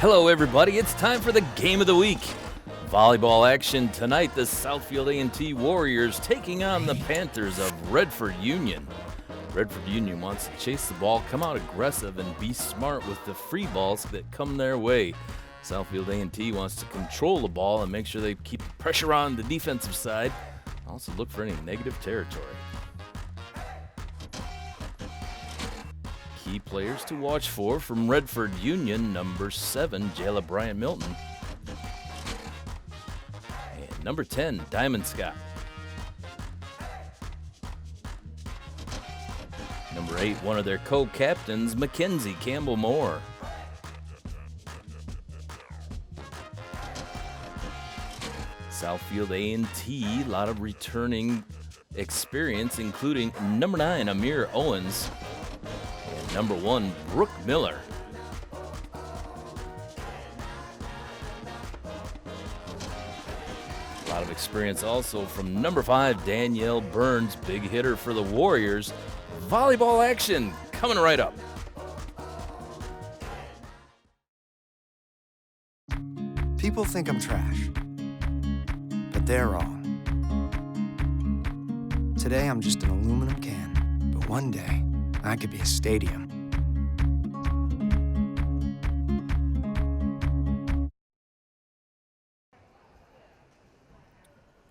Hello everybody, it's time for the game of the week. Volleyball action tonight, the Southfield A&T Warriors taking on the Panthers of Redford Union. Redford Union wants to chase the ball, come out aggressive, and be smart with the free balls that come their way. Southfield A&T wants to control the ball and make sure they keep the pressure on the defensive side. Also look for any negative territory. Key players to watch for from Redford Union, number 7, Jayla Bryant Milton. And number 10, Diamond Scott. Number 8, one of their co-captains, Mackenzie Campbell Moore. Southfield A&T, a lot of returning experience, including number 9, Amir Owens. And number 1, Brooke Miller. A lot of experience also from number 5, Danielle Burns, big hitter for the Warriors. Volleyball action coming right up. People think I'm trash, but they're wrong. Today I'm just an aluminum can, but one day I could be a stadium.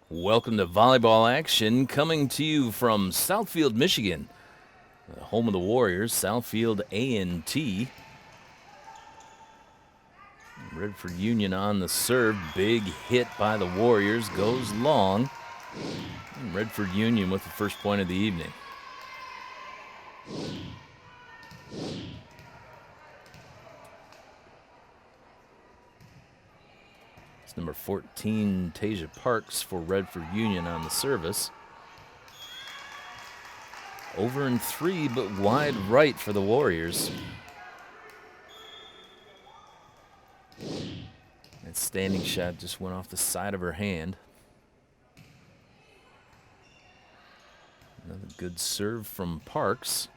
Welcome to volleyball action, coming to you from Southfield, Michigan, the home of the Warriors, Southfield A&T. Redford Union on the serve, big hit by the Warriors, goes long. And Redford Union with the first point of the evening. It's number 14, Tasia Parks for Redford Union on the service. Over in 3, but wide right for the Warriors. That standing shot just went off the side of her hand. Another good serve from Parks.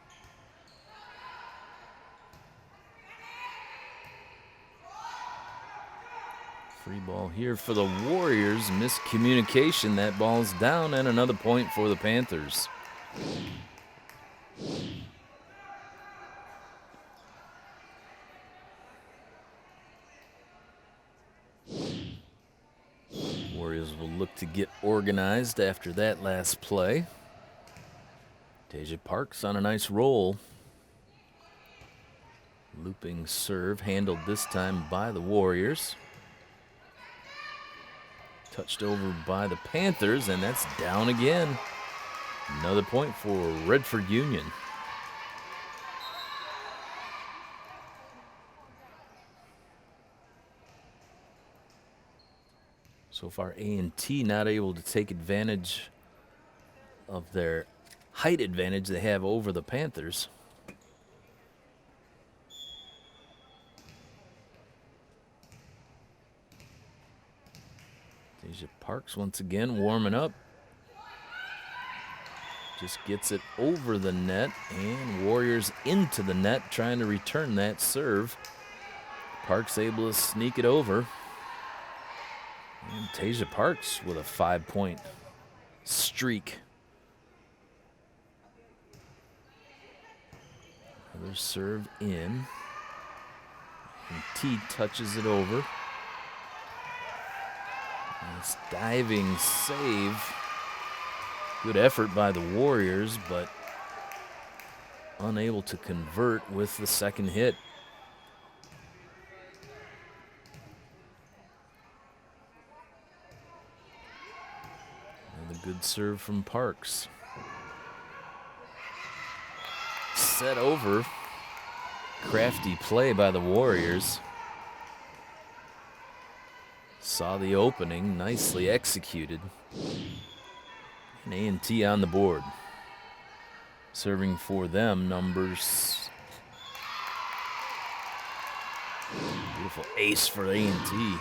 Free ball here for the Warriors. Miscommunication. That ball's down, and another point for the Panthers. Warriors will look to get organized after that last play. Tasia Parks on a nice roll. Looping serve, handled this time by the Warriors. Touched over by the Panthers, and that's down again. Another point for Redford Union. So far, A&T not able to take advantage of their height advantage they have over the Panthers. Tasia Parks once again warming up. Just gets it over the net, and Warriors into the net trying to return that serve. Parks able to sneak it over. And Tasia Parks with a 5-point streak. Another serve in. And T touches it over. Nice diving save. Good effort by the Warriors, but unable to convert with the second hit. And a good serve from Parks. Set over. Crafty play by the Warriors. Saw the opening, nicely executed. And A&T on the board. Serving for them, numbers. Beautiful ace for A&T.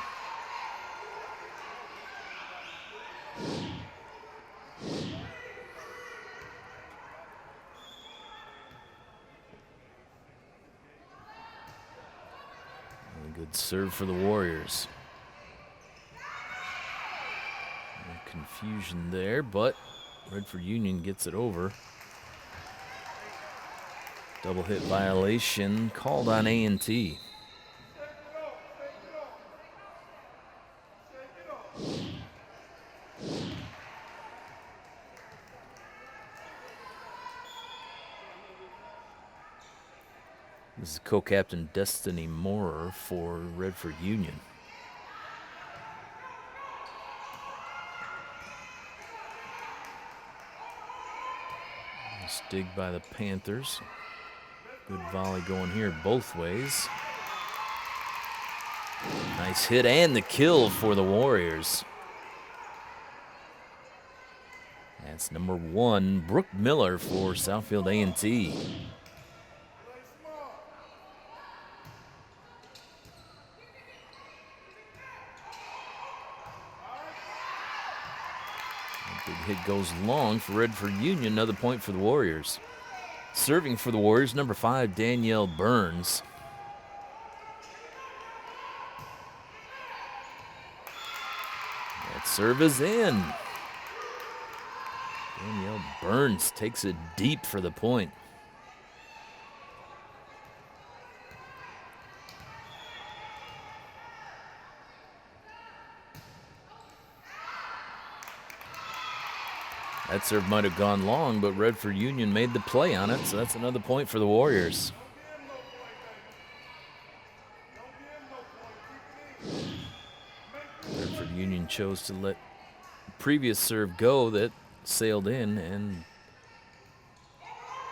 Good serve for the Warriors. No confusion there, but Redford Union gets it over. Double hit violation called on A&T. This is co-captain Destiny Moorer for Redford Union. Nice dig by the Panthers. Good volley going here both ways. Nice hit and the kill for the Warriors. That's number 1, Brooke Miller for Southfield A&T. Big hit goes long for Redford Union. Another point for the Warriors. Serving for the Warriors, number 5, Danielle Burns. That serve is in. Danielle Burns takes it deep for the point. That serve might have gone long, but Redford Union made the play on it, so that's another point for the Warriors. Redford Union chose to let the previous serve go that sailed in, and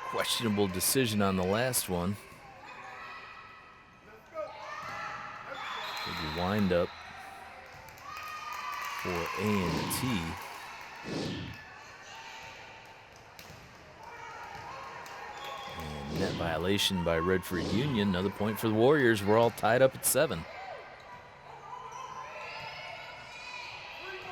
questionable decision on the last one. Big wind up for A&T. Net violation by Redford Union. Another point for the Warriors. We're all tied up at 7.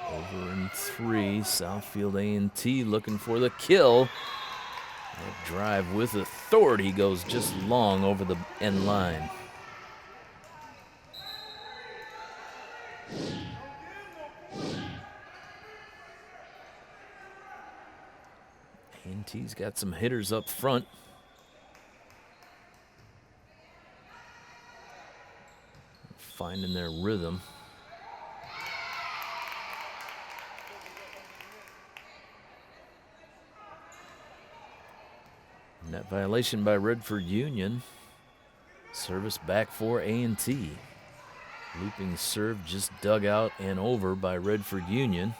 Over in 3. Southfield A&T looking for the kill. That drive with authority goes just long over the end line. A&T's got some hitters up front. Finding their rhythm. Net violation by Redford Union. Service back for A&T. Looping serve just dug out and over by Redford Union.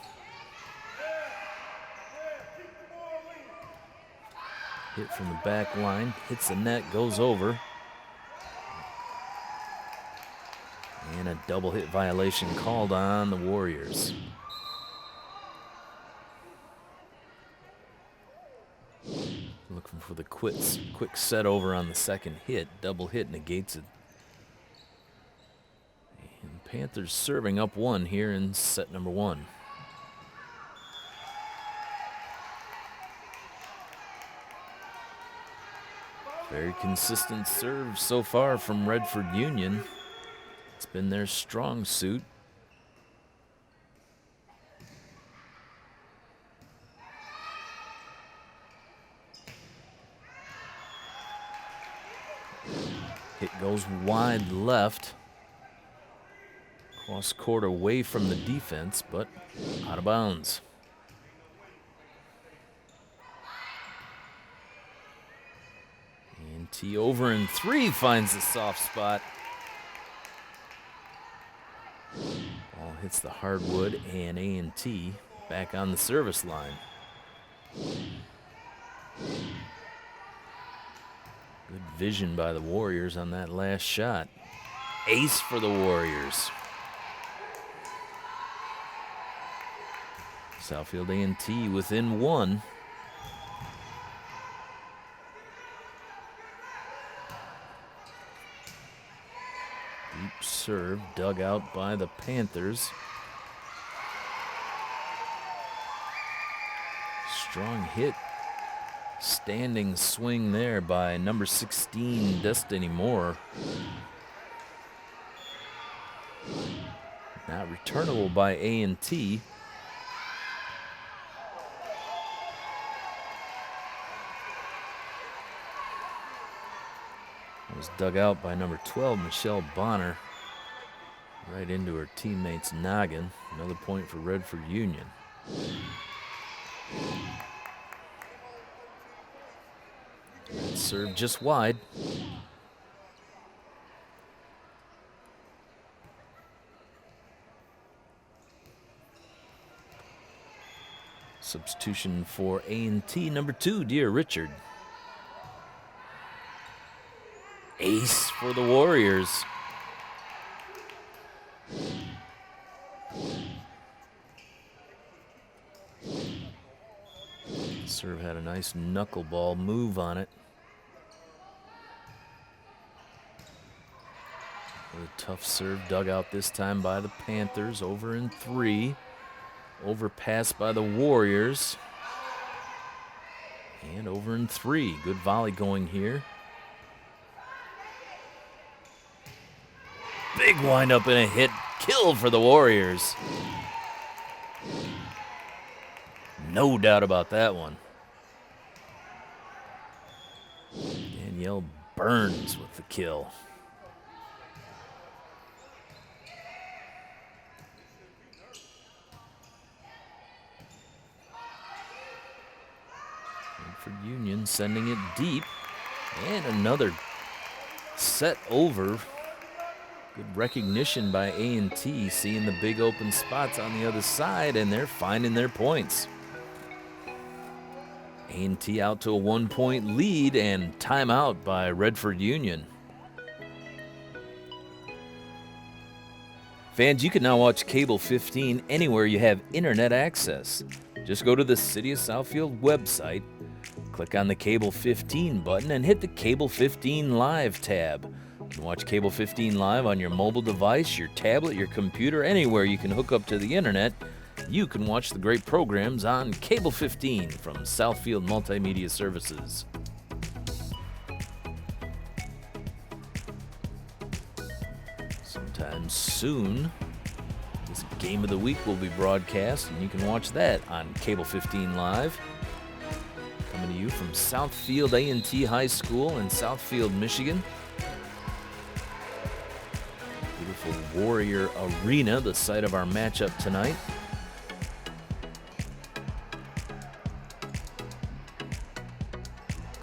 Hit from the back line, hits the net, goes over. And a double hit violation called on the Warriors. Looking for the quick set over on the second hit. Double hit negates it. And Panthers serving up 1 here in set number 1. Very consistent serve so far from Redford Union. It's been their strong suit. Hit goes wide left. Cross court away from the defense, but out of bounds. And T over in 3 finds the soft spot. Ball hits the hardwood, and A&T back on the service line. Good vision by the Warriors on that last shot. Ace for the Warriors. Southfield A&T within 1. Deep serve dug out by the Panthers. Strong hit. Standing swing there by number 16, Destiny Moore. Not returnable by A&T. It was dug out by number 12, Michelle Bonner, right into her teammate's noggin. Another point for Redford Union. That serve just wide. Substitution for A&T, number 2, Dear Richard. Ace for the Warriors. Serve had a nice knuckleball move on it. A tough serve dug out this time by the Panthers. Over in 3. Overpassed by the Warriors. And over in 3. Good volley going here. Big windup and a hit. Kill for the Warriors. No doubt about that one. Danielle Burns with the kill. Redford Union sending it deep. And another set over. Good recognition by A&T, seeing the big open spots on the other side, and they're finding their points. A&T out to a 1-point lead, and timeout by Redford Union. Fans, you can now watch Cable 15 anywhere you have internet access. Just go to the City of Southfield website, click on the Cable 15 button, and hit the Cable 15 Live tab. You can watch Cable 15 Live on your mobile device, your tablet, your computer, anywhere you can hook up to the internet. You can watch the great programs on Cable 15 from Southfield Multimedia Services. Sometime soon, this Game of the Week will be broadcast, and you can watch that on Cable 15 Live. Coming to you from Southfield A&T High School in Southfield, Michigan. Beautiful Warrior Arena, the site of our matchup tonight.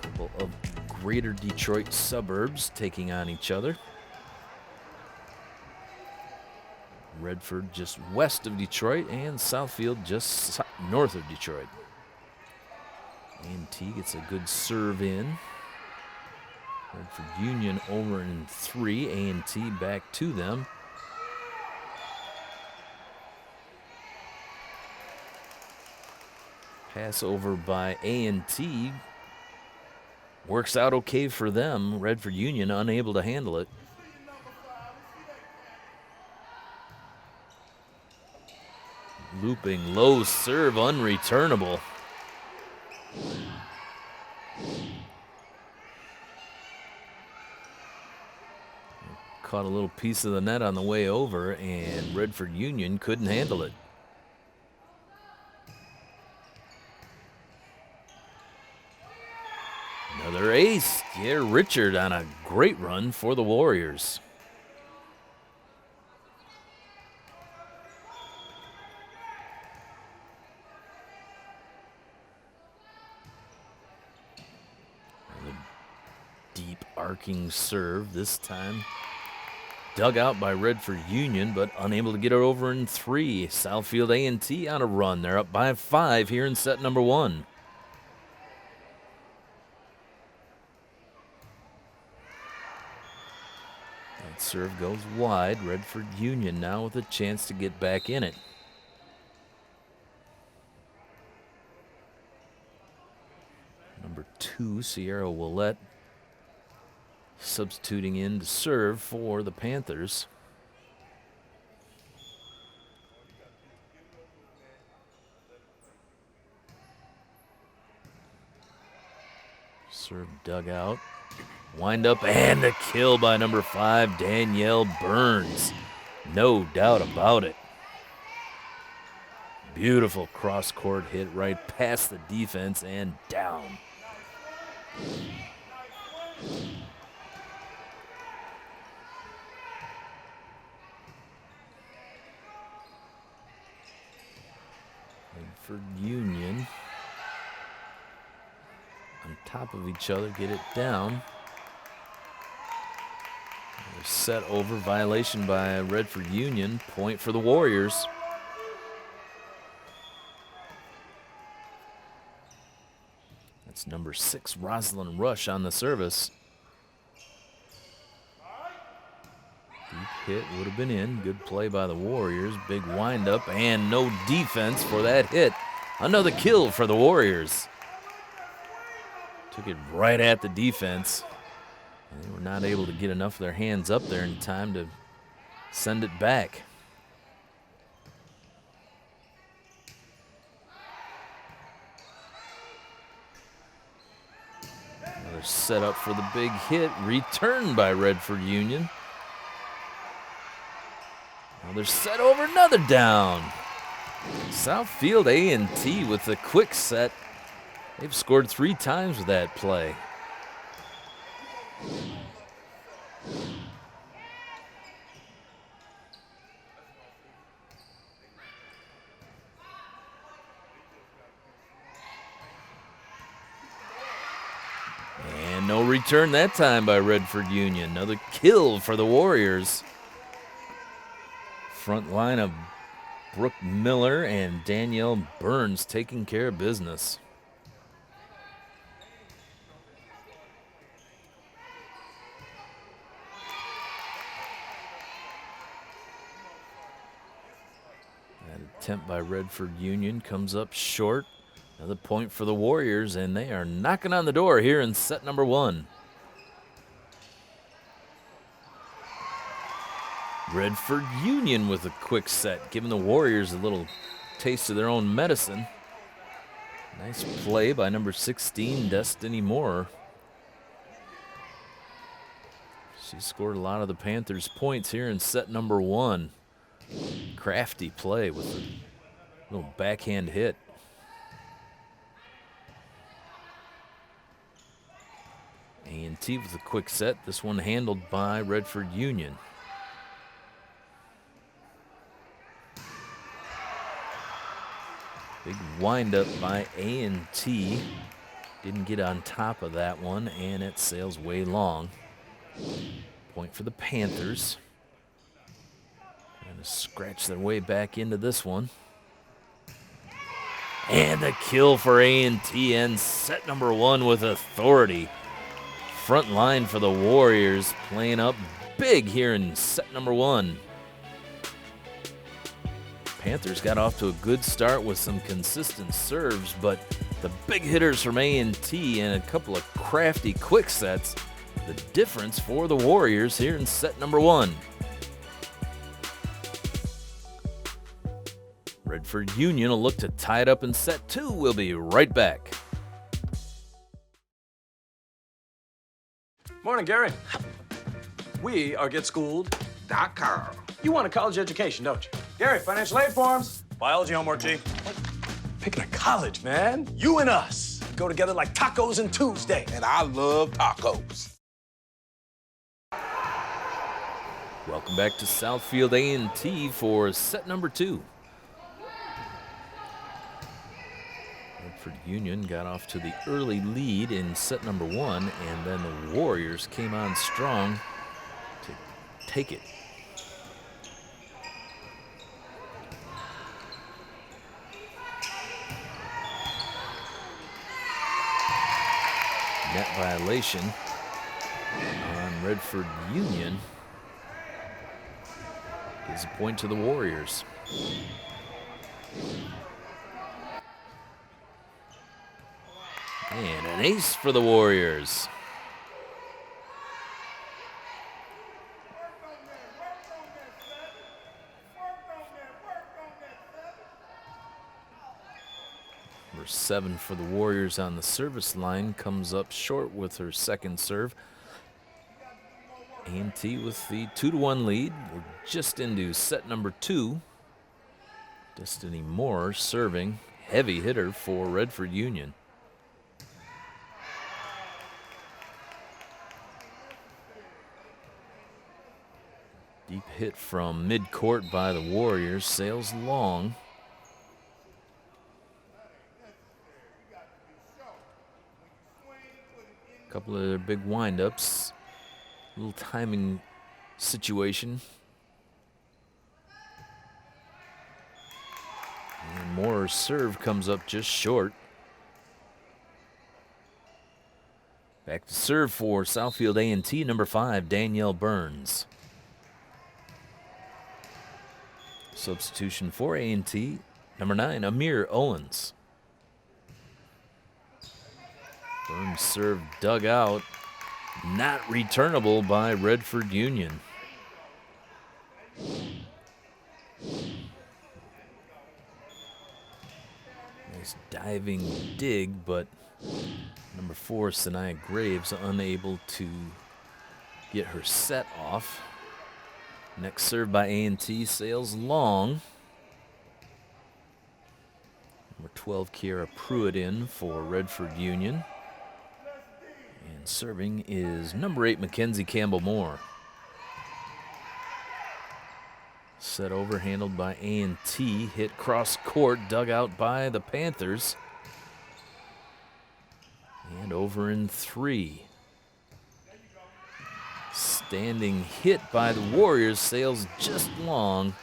A couple of greater Detroit suburbs taking on each other. Redford just west of Detroit, and Southfield just north of Detroit. A&T gets a good serve in. Redford Union over in 3. A&T back to them. Pass over by A&T. Works out okay for them. Redford Union unable to handle it. Looping low serve, unreturnable. Caught a little piece of the net on the way over, and Redford Union couldn't handle it. Another ace. Yeah, Richard on a great run for the Warriors. Another deep arcing serve this time. Dug out by Redford Union, but unable to get it over in 3. Southfield A&T on a run. They're up by 5 here in set number 1. That serve goes wide. Redford Union now with a chance to get back in it. Number 2, Sierra Willette, substituting in to serve for the Panthers. Serve dug out. Wind up and a kill by number 5, Danielle Burns. No doubt about it. Beautiful cross-court hit right past the defense and down. Redford Union on top of each other, get it down. They're set over, violation by Redford Union, point for the Warriors. That's number 6, Rosalind Rush on the service. Deep hit would have been in. Good play by the Warriors. Big windup and no defense for that hit. Another kill for the Warriors. Took it right at the defense. And they were not able to get enough of their hands up there in time to send it back. Another setup for the big hit. Returned by Redford Union. Now they're set over, another down. Southfield A&T with the quick set. They've scored 3 times with that play. And no return that time by Redford Union. Another kill for the Warriors. Front line of Brooke Miller and Danielle Burns taking care of business. That attempt by Redford Union comes up short. Another point for the Warriors, and they are knocking on the door here in set number 1. Redford Union with a quick set, giving the Warriors a little taste of their own medicine. Nice play by number 16, Destiny Moore. She scored a lot of the Panthers' points here in set number 1. Crafty play with a little backhand hit. A&T with a quick set, this one handled by Redford Union. Big windup by A&T. Didn't get on top of that one, and it sails way long. Point for the Panthers. Trying to scratch their way back into this one. And a kill for A&T, and set number 1 with authority. Front line for the Warriors, playing up big here in set number 1. Panthers got off to a good start with some consistent serves, but the big hitters from A&T and a couple of crafty quick sets, the difference for the Warriors here in set number 1. Redford Union will look to tie it up in set 2. We'll be right back. Morning, Gary. We are GetSchooled.com. You want a college education, don't you? Gary, financial aid forms. Biology homework, G. What? Picking a college, man. You and us go together like tacos and Tuesday. And I love tacos. Welcome back to Southfield A&T for set number 2. Redford Union got off to the early lead in set number 1, and then the Warriors came on strong to take it. Net violation on Redford Union gives a point to the Warriors. And an ace for the Warriors. Number 7 for the Warriors on the service line comes up short with her second serve. A&T with the 2-1 lead. We're just into set number 2. Destiny Moore serving, heavy hitter for Redford Union. Deep hit from midcourt by the Warriors, sails long. A couple of their big windups. Little timing situation. And Moore's serve comes up just short. Back to serve for Southfield A&T, number 5, Danielle Burns. Substitution for A&T, number 9, Amir Owens. Burns serve dug out, not returnable by Redford Union. Nice diving dig, but number 4, Sanaya Graves, unable to get her set off. Next serve by A&T, sails long. Number 12, Kiara Pruitt in for Redford Union. And serving is number 8, Mackenzie Campbell-Moore. Set over, handled by A&T, hit cross court, dug out by the Panthers. And over in 3. Standing hit by the Warriors, sails just long.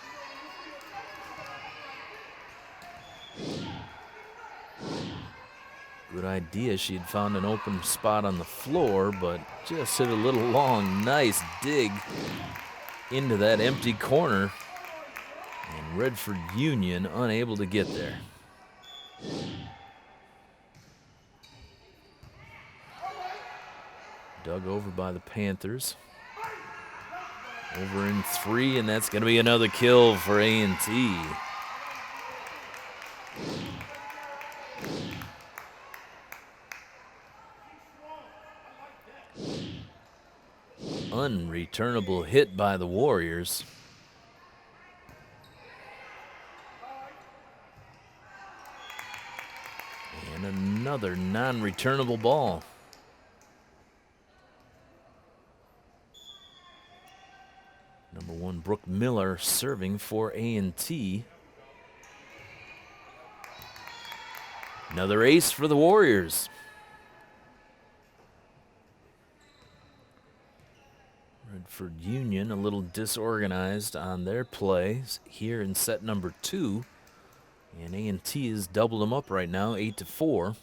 Good idea. She had found an open spot on the floor, but just hit a little long. Nice dig into that empty corner. And Redford Union unable to get there. Dug over by the Panthers. Over in 3, and that's going to be another kill for A&T. Unreturnable hit by the Warriors. And another non-returnable ball. Number 1, Brooke Miller serving for A&T. Another ace for the Warriors. Redford Union a little disorganized on their plays here in set number 2. And A&T has doubled them up right now, 8-4.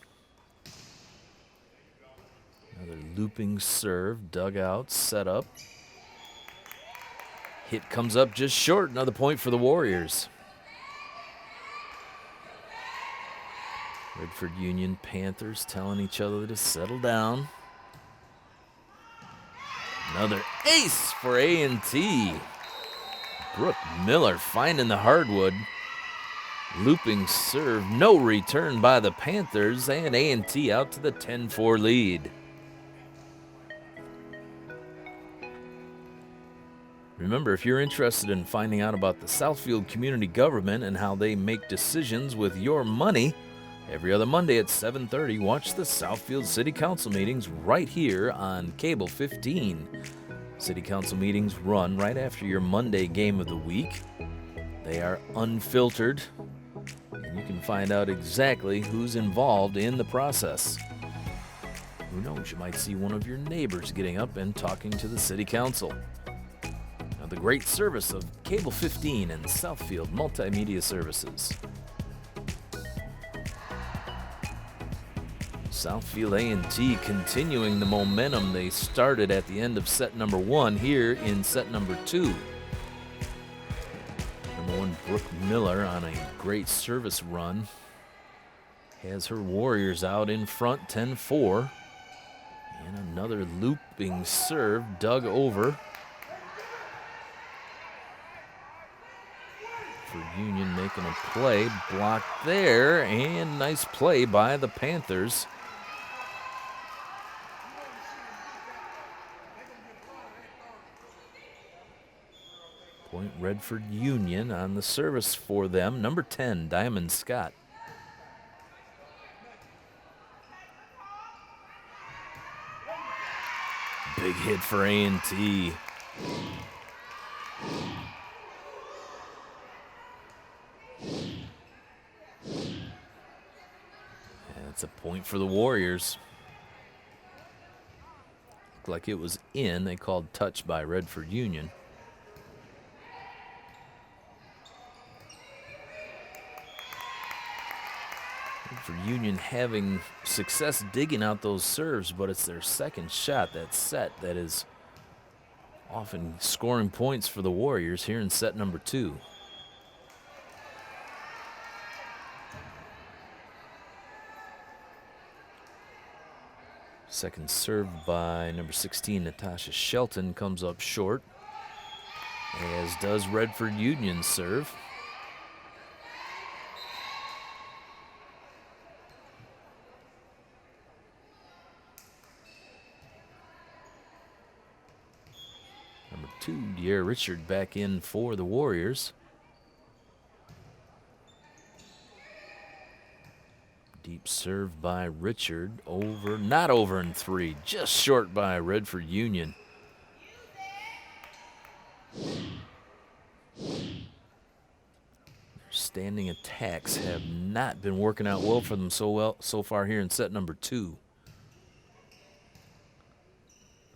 Another looping serve, dug out, set up. Hit comes up just short. Another point for the Warriors. Redford Union Panthers telling each other to settle down. Another ace for A&T. Brooke Miller finding the hardwood. Looping serve, no return by the Panthers, and A&T out to the 10-4 lead. Remember, if you're interested in finding out about the Southfield community government and how they make decisions with your money, every other Monday at 7:30, watch the Southfield City Council meetings right here on Cable 15. City Council meetings run right after your Monday game of the week. They are unfiltered, and you can find out exactly who's involved in the process. Who knows, you might see one of your neighbors getting up and talking to the City Council. The great service of Cable 15 and Southfield Multimedia Services. Southfield A&T continuing the momentum they started at the end of set number 1 here in set number 2. Number 1, Brooke Miller on a great service run. Has her Warriors out in front, 10-4. And another looping serve dug over. Union making a play, blocked there, and nice play by the Panthers. Point Redford Union on the service for them. Number 10, Diamond Scott. Big hit for A&T. That's a point for the Warriors. Looked like it was in. They called touch by Redford Union. Redford Union having success digging out those serves, but it's their second shot, that set, that is often scoring points for the Warriors here in set number 2. Second serve by number 16, Natasha Shelton, comes up short, as does Redford Union's serve. Number 2, De'Ara Richard, back in for the Warriors. Deep serve by Richard, over, not over in 3, just short by Redford Union. Their standing attacks have not been working out well for them so far here in set number 2.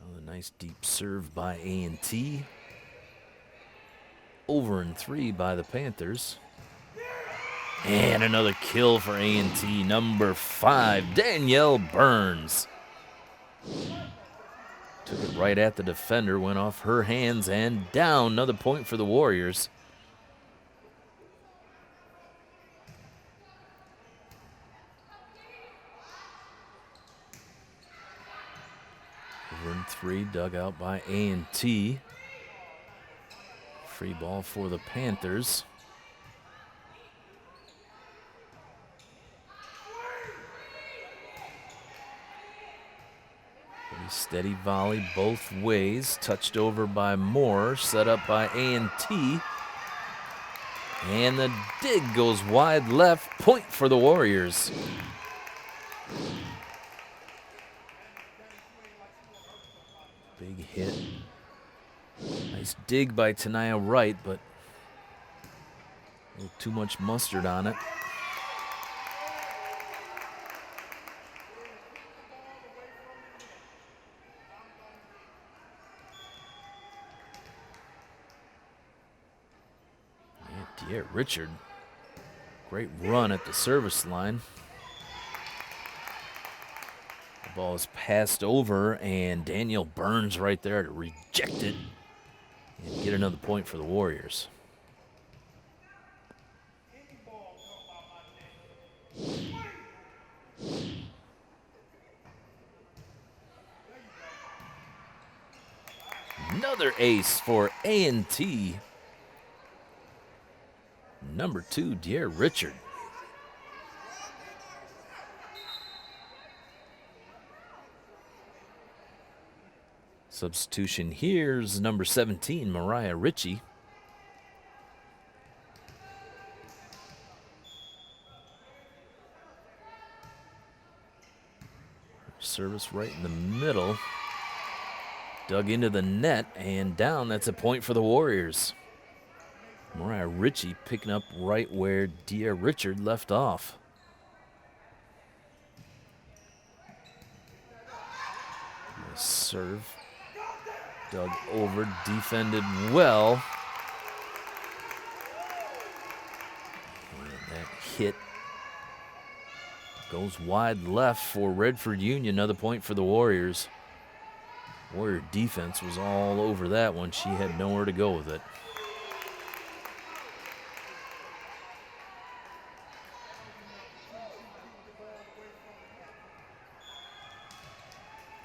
Another nice deep serve by A&T. Over in 3 by the Panthers. And another kill for A&T, number 5, Danielle Burns. Took it right at the defender, went off her hands and down. Another point for the Warriors. Over in 3, dug out by A&T. Free ball for the Panthers. Steady volley both ways, touched over by Moore, set up by A&T. And the dig goes wide left, point for the Warriors. Big hit. Nice dig by Tanaya Wright, but a little too much mustard on it. Yeah, Richard, great run at the service line. The ball is passed over, and Danielle Burns right there to reject it and get another point for the Warriors. Another ace for A&T. Number 2, De'Ara Richard. Substitution here's number 17, Mariah Ritchie. Service right in the middle. Dug into the net and down. That's a point for the Warriors. Mariah Ritchie picking up right where De'Ara Richard left off. Nice serve. Dug over, defended well. And that hit goes wide left for Redford Union. Another point for the Warriors. Warrior defense was all over that one. She had nowhere to go with it.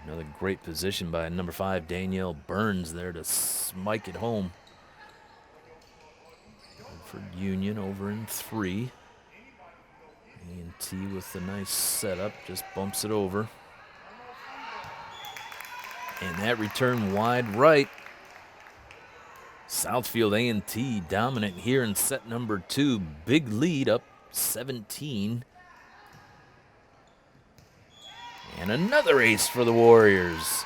Another great position by number 5, Danielle Burns there to smike it home. For Union over in 3. A&T with a nice setup, just bumps it over. And that return wide right. Southfield A&T dominant here in set number 2. Big lead, up 17. And another ace for the Warriors.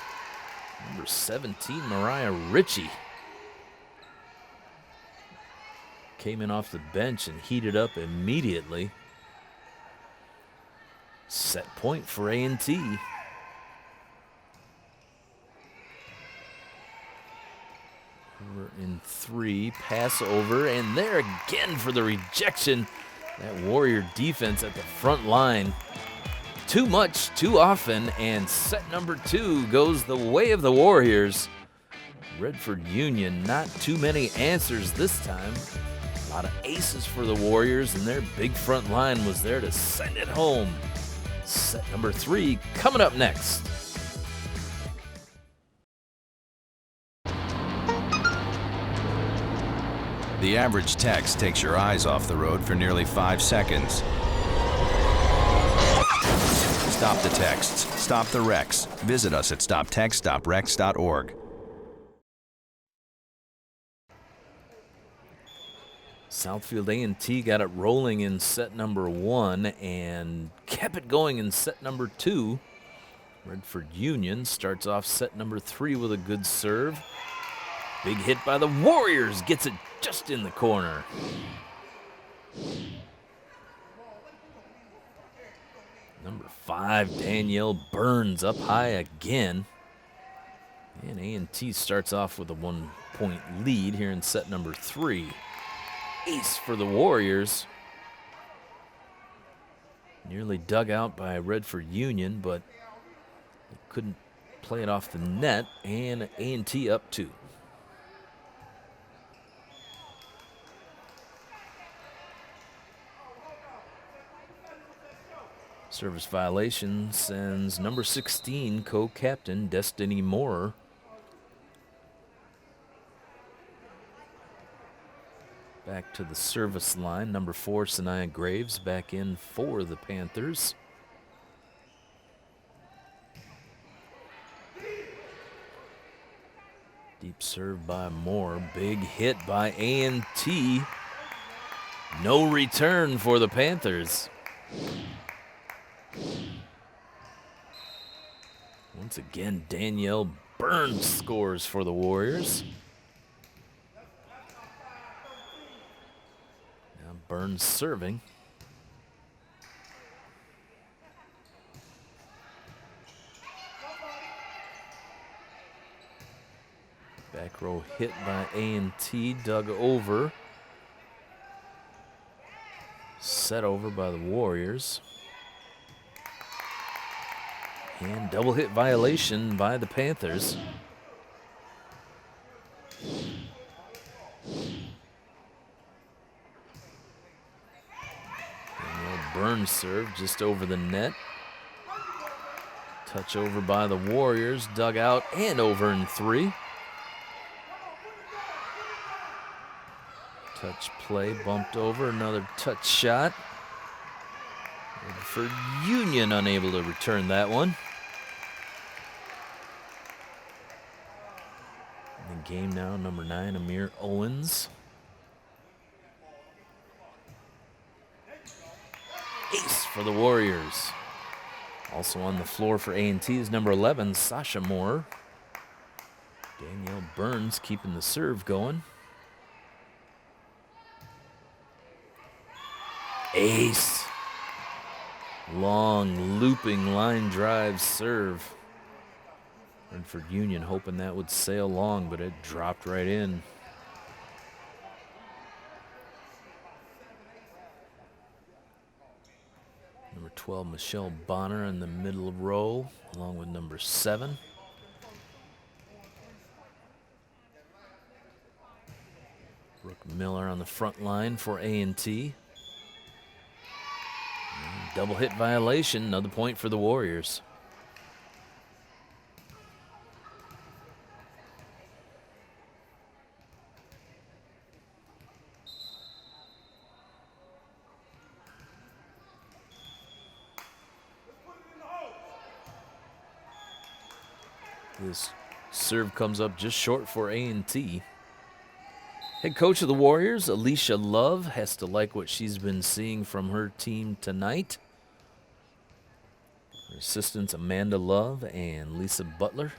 Number 17, Mariah Ritchie. Came in off the bench and heated up immediately. Set point for A&T. Over in 3, pass over, and there again for the rejection. That Warrior defense at the front line. Too much, too often, and set number 2 goes the way of the Warriors. Redford Union, not too many answers this time. A lot of aces for the Warriors, and their big front line was there to send it home. Set number 3 coming up next. The average text takes your eyes off the road for nearly 5 seconds. Stop the texts. Stop the wrecks. Visit us at stoptextstoprex.org. Southfield A&T got it rolling in set number 1 and kept it going in set number 2. Redford Union starts off set number 3 with a good serve. Big hit by the Warriors, gets it just in the corner. Number 5, Danielle Burns up high again. And A&T starts off with a 1-point lead here in set number 3. Ace for the Warriors. Nearly dug out by Redford Union, but they couldn't play it off the net, and A&T up 2. Service violation sends number 16 co-captain Destiny Moore back to the service line. Number 4 Sanaya Graves back in for the Panthers. Deep serve by Moore. Big hit by A&T. No return for the Panthers. Once again, Danielle Burns scores for the Warriors. Now Burns serving. Back row hit by A&T, dug over. Set over by the Warriors. And double hit violation by the Panthers. Burns serve just over the net. Touch over by the Warriors, dug out and over in 3. Touch play, bumped over, another touch shot. Redford Union unable to return that one. In the game now, number 9, Amir Owens. Ace for the Warriors. Also on the floor for A&T is number 11, Sasha Moore. Danielle Burns keeping the serve going. Ace. Long looping line drive serve. Redford Union hoping that would sail long, but it dropped right in. Number 12, Michelle Bonner in the middle row, along with number 7. Brooke Miller on the front line for A&T. Double hit violation, another point for the Warriors. This serve comes up just short for A&T. Head coach of the Warriors, Alicia Love, has to like what she's been seeing from her team tonight. Her assistants, Amanda Love and Lisa Butler.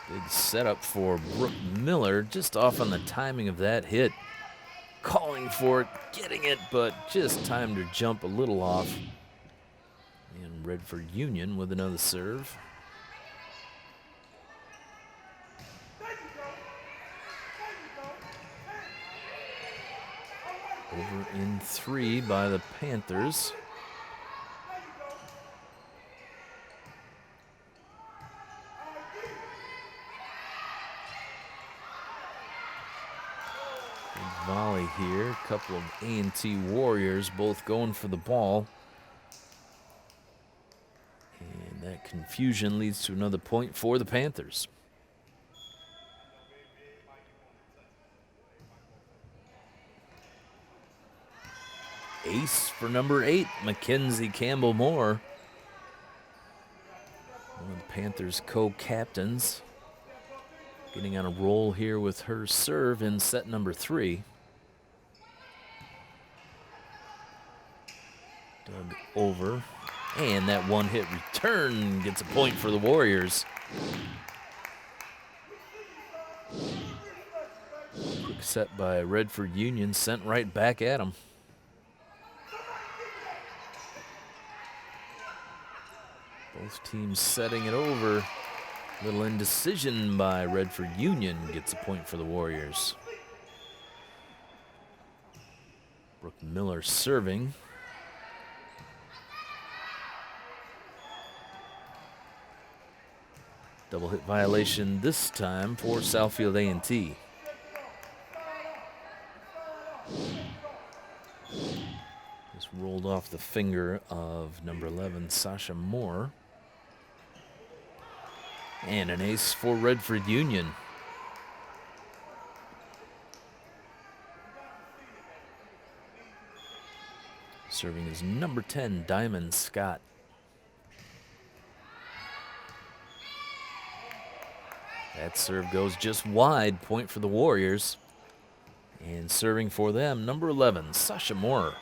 Big setup for Brooke Miller, just off on the timing of that hit. Calling for it, getting it, but just timed her jump a little off. And Redford Union with another serve. Over in 3 by the Panthers. Big volley here. A couple of A&T Warriors both going for the ball. And that confusion leads to another point for the Panthers. Ace for number 8, Mackenzie Campbell-Moore. One of the Panthers' co-captains. Getting on a roll here with her serve in set number 3. Dug over. And that one-hit return gets a point for the Warriors. Quick set by Redford Union, sent right back at him. Both teams setting it over. Little indecision by Redford Union gets a point for the Warriors. Brooke Miller serving. Double hit violation this time for Southfield A&T. Just rolled off the finger of number 11, Sasha Moore. And an ace for Redford Union. Serving is number 10, Diamond Scott. That serve goes just wide, point for the Warriors. And serving for them, number 11, Sasha Moore.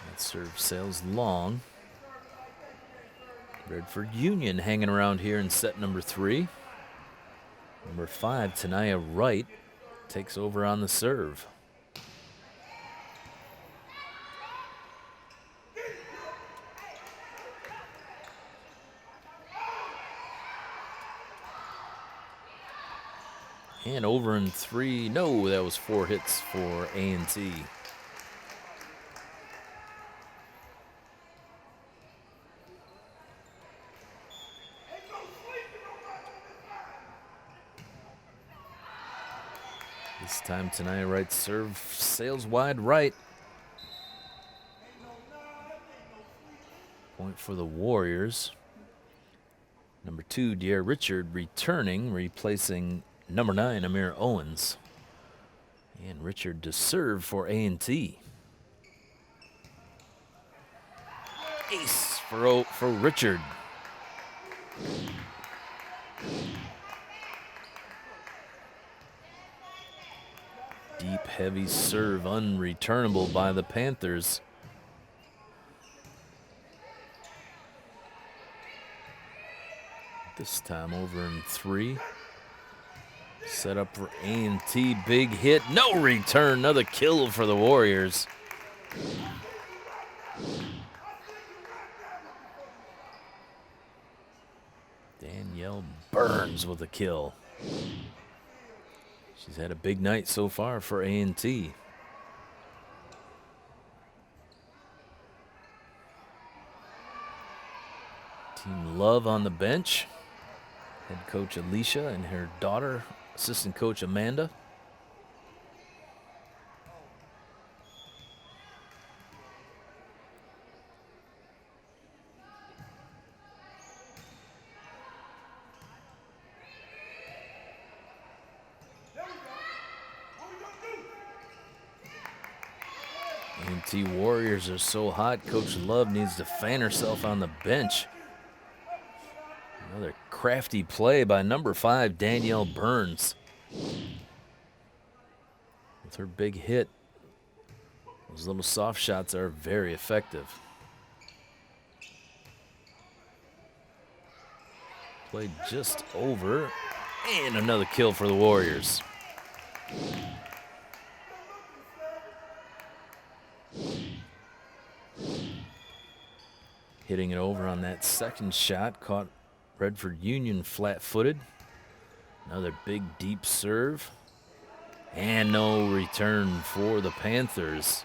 That serve sails long. Redford Union hanging around here in set number 3. Number 5, Tanaya Wright, takes over on the serve. And over in 3, no, that was 4 hits for A&T. This time Tanaya Wright's serve sails wide right. Point for the Warriors. Number 2, Dear Richard, returning, replacing number 9, Amir Owens. And Richard to serve for A&T. Ace for Richard. Deep, heavy serve, unreturnable by the Panthers. This time over in 3. Set up for A&T, big hit, no return, another kill for the Warriors. Danielle Burns with a kill. She's had a big night so far for A&T. Team Love on the bench. Head coach Alicia and her daughter, assistant coach Amanda. A&T Warriors are so hot, Coach Love needs to fan herself on the bench. Another crafty play by number 5, Danielle Burns. With her big hit, those little soft shots are very effective. Played just over, and another kill for the Warriors. Hitting it over on that second shot, caught Redford Union flat-footed. Another big, deep serve. And no return for the Panthers.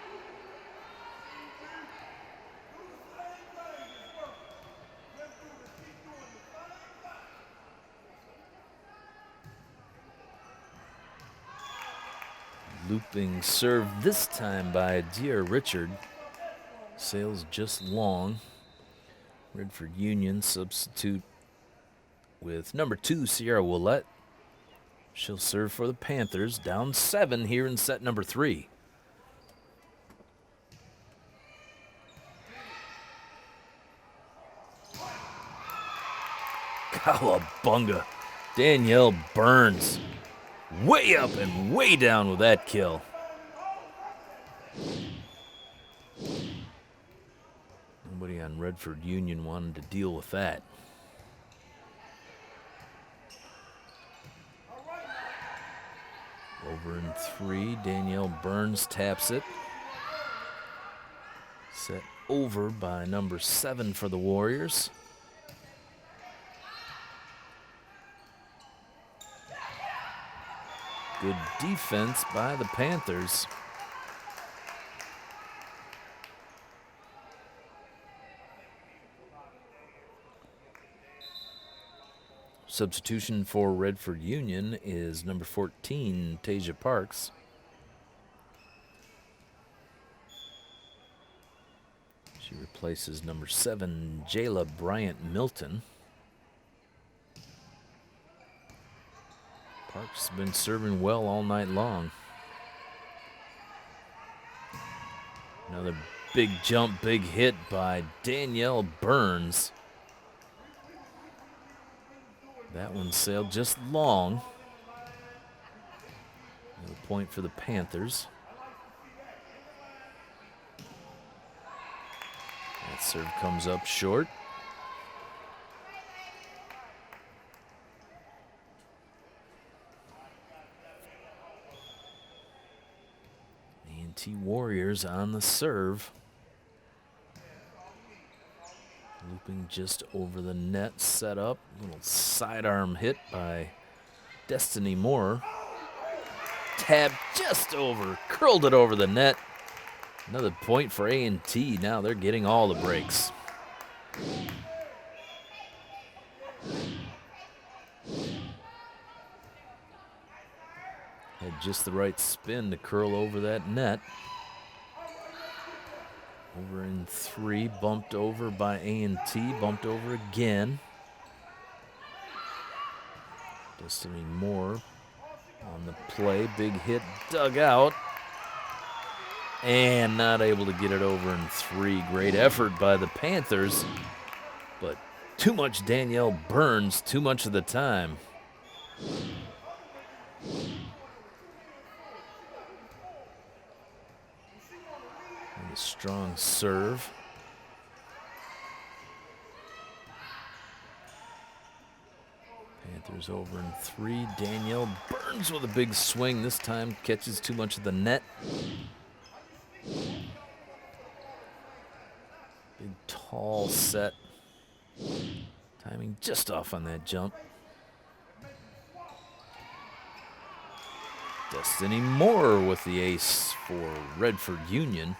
Looping serve this time by Dear Richard. Sails just long. Redford Union substitute with number 2, Sierra Willette. She'll serve for the Panthers, down 7 here in set number 3. Cowabunga. Danielle Burns way up and way down with that kill. Nobody on Redford Union wanted to deal with that. Over in 3, Danielle Burns taps it. Set over by number 7 for the Warriors. Good defense by the Panthers. Substitution for Redford Union is number 14, Tasia Parks. She replaces number 7, Jayla Bryant Milton. Parks has been serving well all night long. Another big jump, big hit by Danielle Burns. That one sailed just long. Another point for the Panthers. That serve comes up short. A&T Warriors on the serve. Looping just over the net, set up. Little sidearm hit by Destiny Moore. Tab just over, curled it over the net. Another point for A&T. Now they're getting all the breaks. Had just the right spin to curl over that net. Over in 3, bumped over by A&T, bumped over again. Destiny Moore on the play, big hit, dug out. And not able to get it over in 3. Great effort by the Panthers, but too much Danielle Burns, too much of the time. A strong serve. Panthers over in 3. Danielle Burns with a big swing. This time catches too much of the net. Big tall set. Timing just off on that jump. Destiny Moore with the ace for Redford Union.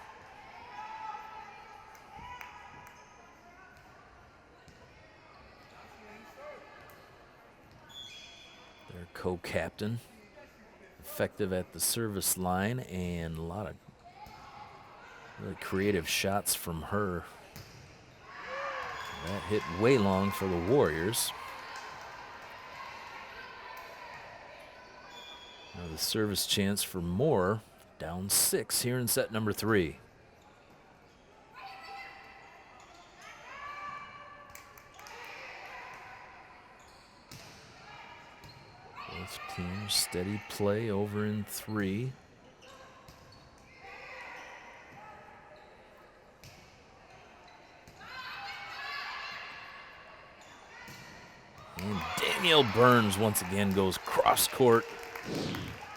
Their co-captain, effective at the service line, and a lot of really creative shots from her. That hit way long for the Warriors. Now the service chance for Moore, down 6 here in set number 3. Steady play over in 3. And Danielle Burns once again goes cross court,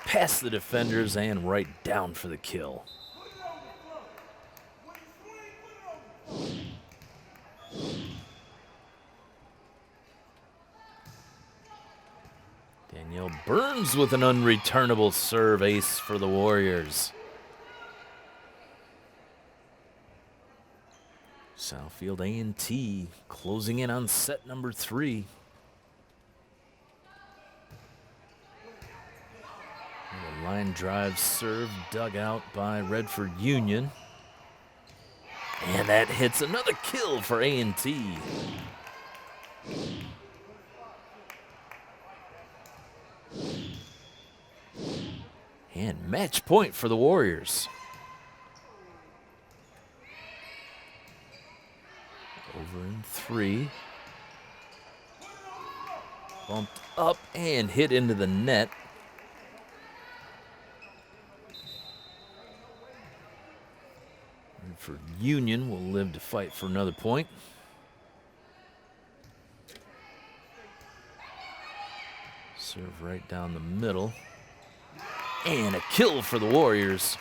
past the defenders, and right down for the kill. Danielle Burns with an unreturnable serve ace for the Warriors. Southfield A&T closing in on set number 3. And a line drive serve dug out by Redford Union. And that hits another kill for A&T. And match point for the Warriors. Over in 3. Bumped up and hit into the net. Redford Union will live to fight for another point. Serve right down the middle. And a kill for the Warriors.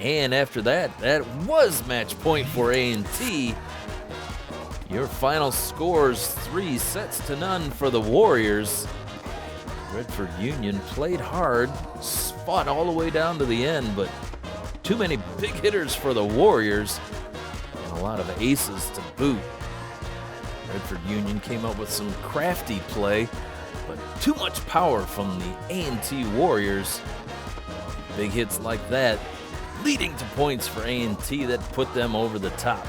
And after that, that was match point for A&T. Your final scores 3-0 for the Warriors. Redford Union played hard, fought all the way down to the end, but too many big hitters for the Warriors and a lot of aces to boot. Redford Union came up with some crafty play, but too much power from the A&T Warriors. Big hits like that, leading to points for A&T that put them over the top.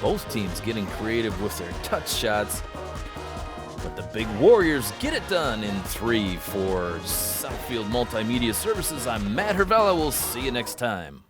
Both teams getting creative with their touch shots, but the big Warriors get it done in 3. For Southfield Multimedia Services, I'm Matt Hervella. We'll see you next time.